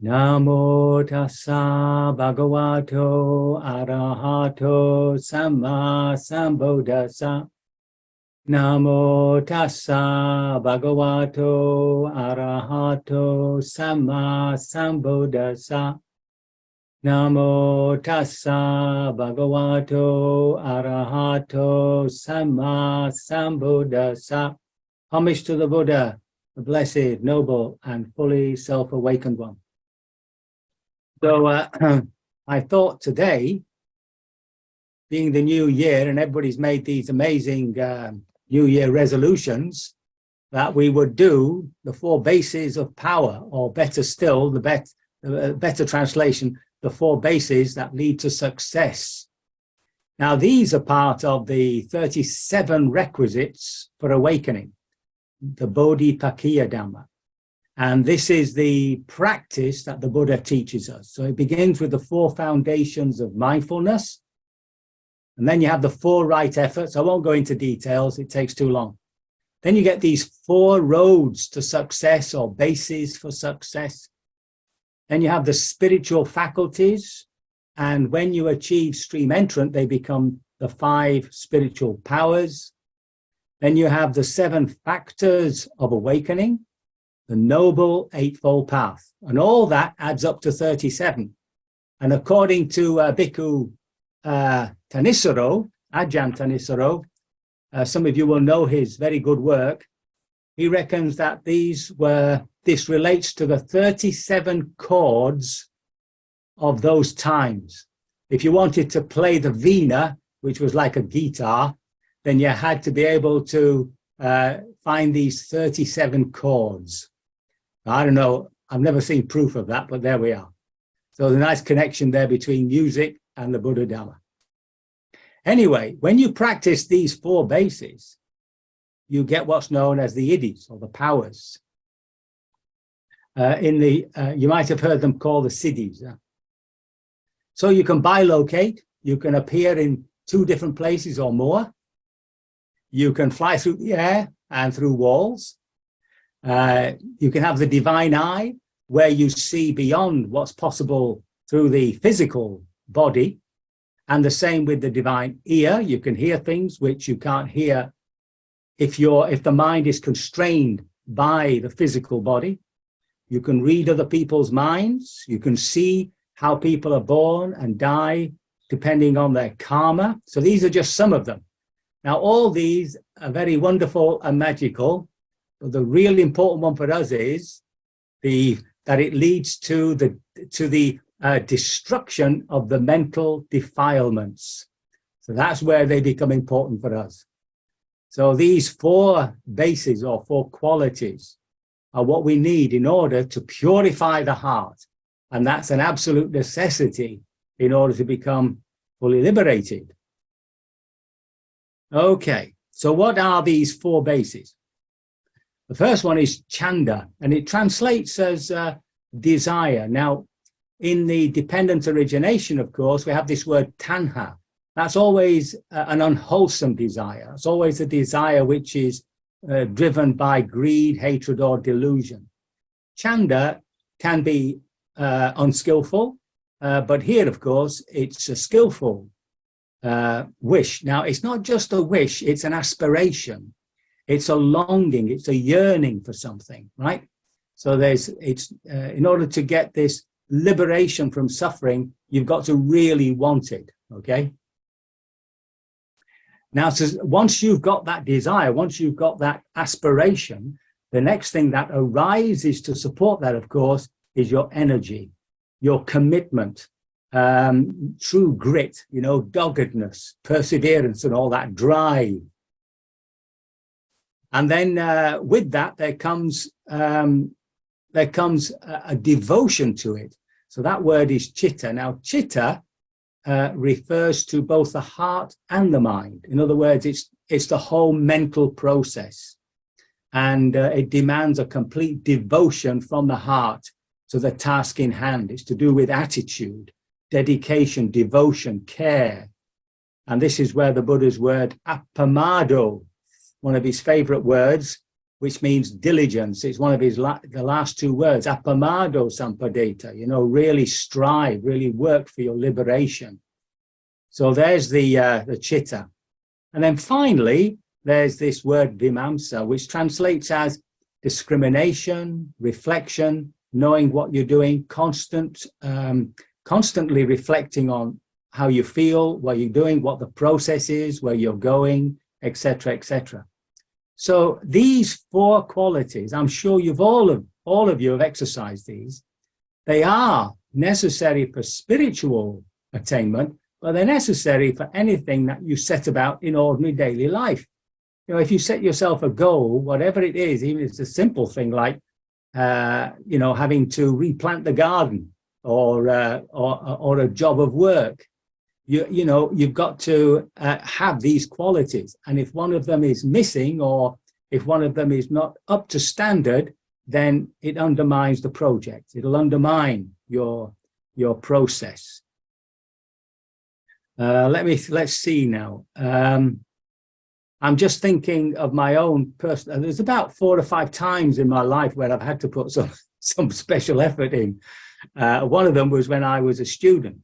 Namo tassa bhagavato arahato samma sambuddhassa. Namo tassa bhagavato arahato samma sambuddhassa. Namo tassa bhagavato arahato samma sambuddhassa. Homage to the Buddha, the blessed, noble, and fully self-awakened one. So I thought today, being the new year, and everybody's made these amazing New Year resolutions, that we would do the 4 bases of power, or better still, the better translation, the 4 bases that lead to success. Now, these are part of the 37 requisites for awakening, the Bodhipakkhiyadhamma. And this is the practice that the Buddha teaches us. So it begins with the 4 foundations of mindfulness. And then you have the 4 right efforts. I won't go into details, it takes too long. Then you get these 4 roads to success, or bases for success. Then you have the spiritual faculties. And when you achieve stream entrant, they become the 5 spiritual powers. Then you have the 7 factors of awakening, the noble eightfold path. And all that adds up to 37. And according to Bhikkhu Thanissaro, Ajahn Thanissaro, some of you will know his very good work. He reckons that this relates to the 37 chords of those times. If you wanted to play the veena, which was like a guitar, then you had to be able to find these 37 chords. I don't know, I've never seen proof of that, but there we are. So there's a nice connection there between music and the Buddha Dhamma. Anyway, when you practice these 4 bases, you get what's known as the iddhis, or the powers. You might have heard them called the siddhis. So you can bilocate, you can appear in 2 different places or more. You can fly through the air and through walls. You can have the divine eye, where you see beyond what's possible through the physical body. And the same with the divine ear. You can hear things which you can't hear if the mind is constrained by the physical body. You can read other people's minds. You can see how people are born and die depending on their karma. So these are just some of them. Now, all these are very wonderful and magical, but the really important one for us is that it leads to the destruction of the mental defilements. So that's where they become important for us. So these 4 bases, or 4 qualities, are what we need in order to purify the heart. And that's an absolute necessity in order to become fully liberated. Okay, so what are these 4 bases? The first one is chanda, and it translates as desire. Now, in the dependent origination, of course, we have this word tanha. That's always an unwholesome desire. It's always a desire which is driven by greed, hatred, or delusion. Chanda can be unskillful, but here, of course, it's a skillful wish. Now, it's not just a wish, it's an aspiration. It's a longing, it's a yearning for something, right? So in order to get this liberation from suffering, you've got to really want it, okay? Now, so once you've got that desire, once you've got that aspiration, the next thing that arises to support that, of course, is your energy, your commitment, true grit, doggedness, perseverance, and all that drive. And then with that, there comes a devotion to it. So that word is chitta. Now, chitta refers to both the heart and the mind. In other words, it's the whole mental process. And it demands a complete devotion from the heart to the task in hand. It's to do with attitude, dedication, devotion, care. And this is where the Buddha's word appamado, one of his favorite words, which means diligence. It's one of his the last two words, apamado sampadeta, really strive, really work for your liberation. So there's the chitta. And then finally, there's this word vimamsa, which translates as discrimination, reflection, knowing what you're doing, constantly reflecting on how you feel, what you're doing, what the process is, where you're going, etc., etc. So these four qualities, I'm sure all of you have exercised these. They are necessary for spiritual attainment, but they're necessary for anything that you set about in ordinary daily life. If you set yourself a goal, whatever it is, even if it's a simple thing like, having to replant the garden or a job of work, you've got to have these qualities. And if one of them is missing, or if one of them is not up to standard, then it undermines the project. It'll undermine your process. Let's see now. I'm just thinking of my own personal. There's about 4 or 5 times in my life where I've had to put some special effort in. One of them was when I was a student.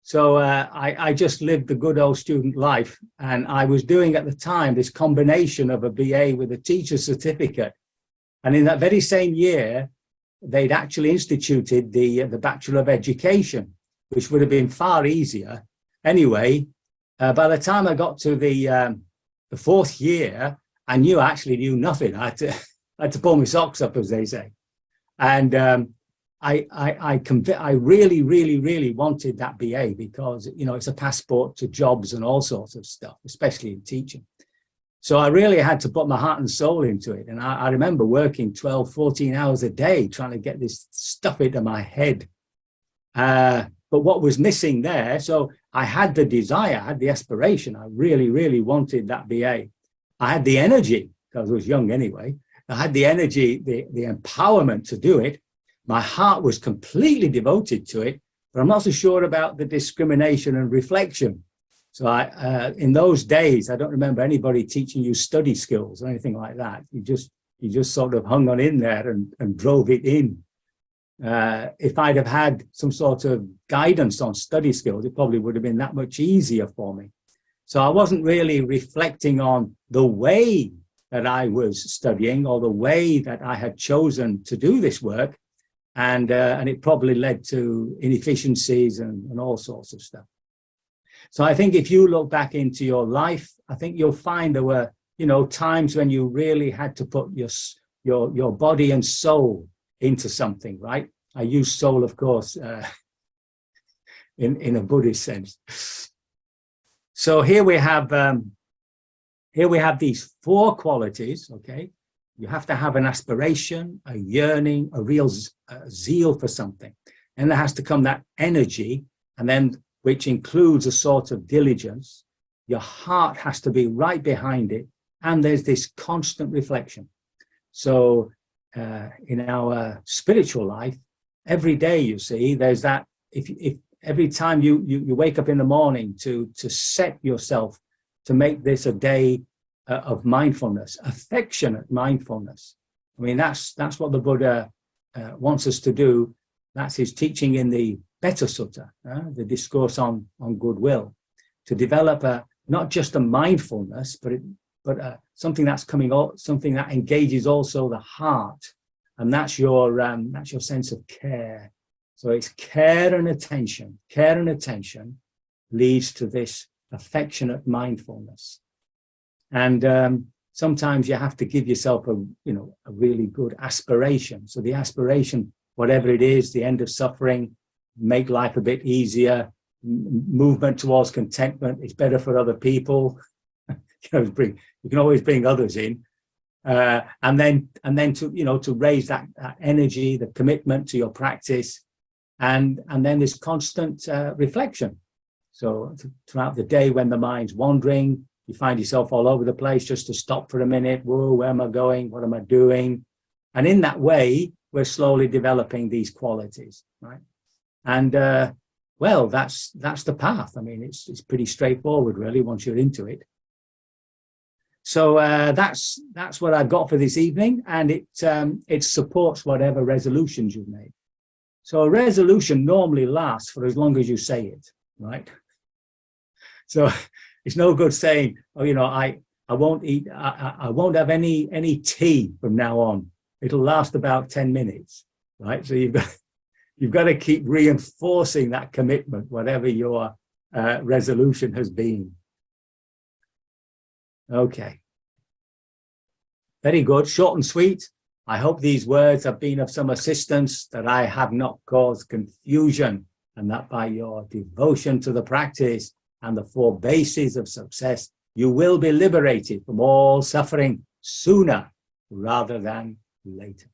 So I just lived the good old student life, and I was doing at the time this combination of a BA with a teacher's certificate. And in that very same year, they'd actually instituted the Bachelor of Education, which would have been far easier. Anyway, by the time I got to the 4th year, I actually knew nothing. I had to pull my socks up, as they say. And I really, really, really wanted that BA because, it's a passport to jobs and all sorts of stuff, especially in teaching. So I really had to put my heart and soul into it. And I remember working 12, 14 hours a day trying to get this stuff into my head. But what was missing there, so I had the desire, I had the aspiration. I really, really wanted that BA. I had the energy, because I was young anyway. I had the energy, the empowerment to do it. My heart was completely devoted to it, but I'm not so sure about the discrimination and reflection. So in those days, I don't remember anybody teaching you study skills or anything like that. You just sort of hung on in there and drove it in. If I'd have had some sort of guidance on study skills, it probably would have been that much easier for me. So I wasn't really reflecting on the way that I was studying or the way that I had chosen to do this work. And it probably led to inefficiencies and all sorts of stuff. So I think if you look back into your life, I think you'll find there were, times when you really had to put your body and soul into something, right? I use soul, of course, in a Buddhist sense. So here we have these 4 qualities, okay? You have to have an aspiration, a yearning, a real zeal for something. And there has to come that energy, and then which includes a sort of diligence. Your heart has to be right behind it. And there's this constant reflection. So in our spiritual life, every day, you see, there's that, if every time you wake up in the morning to set yourself to make this a day of mindfulness, affectionate mindfulness. I mean, that's what the Buddha wants us to do. That's his teaching in the Betta Sutta, the discourse on goodwill, to develop not just a mindfulness, but something that's coming out, something that engages also the heart, and that's your sense of care. So it's care and attention. Care and attention leads to this affectionate mindfulness. And sometimes you have to give yourself a really good aspiration. So the aspiration, whatever it is, the end of suffering, make life a bit easier, movement towards contentment, it's better for other people. You can always bring others in. And then to raise that energy, the commitment to your practice, and then this constant reflection. So throughout the day, when the mind's wandering, you find yourself all over the place, just to stop for a minute. Whoa, where am I going? What am I doing? And in that way, we're slowly developing these qualities, right? And well, that's the path. I mean, it's pretty straightforward, really, once you're into it. So that's what I've got for this evening, and it supports whatever resolutions you've made. So a resolution normally lasts for as long as you say it, right? So it's no good saying, oh, you know, I won't eat, I won't have any tea from now on. It'll last about 10 minutes, right? So you've got to keep reinforcing that commitment, whatever your resolution has been. Okay. Very good, short and sweet. I hope these words have been of some assistance, that I have not caused confusion, and that by your devotion to the practice and the 4 bases of success, you will be liberated from all suffering sooner rather than later.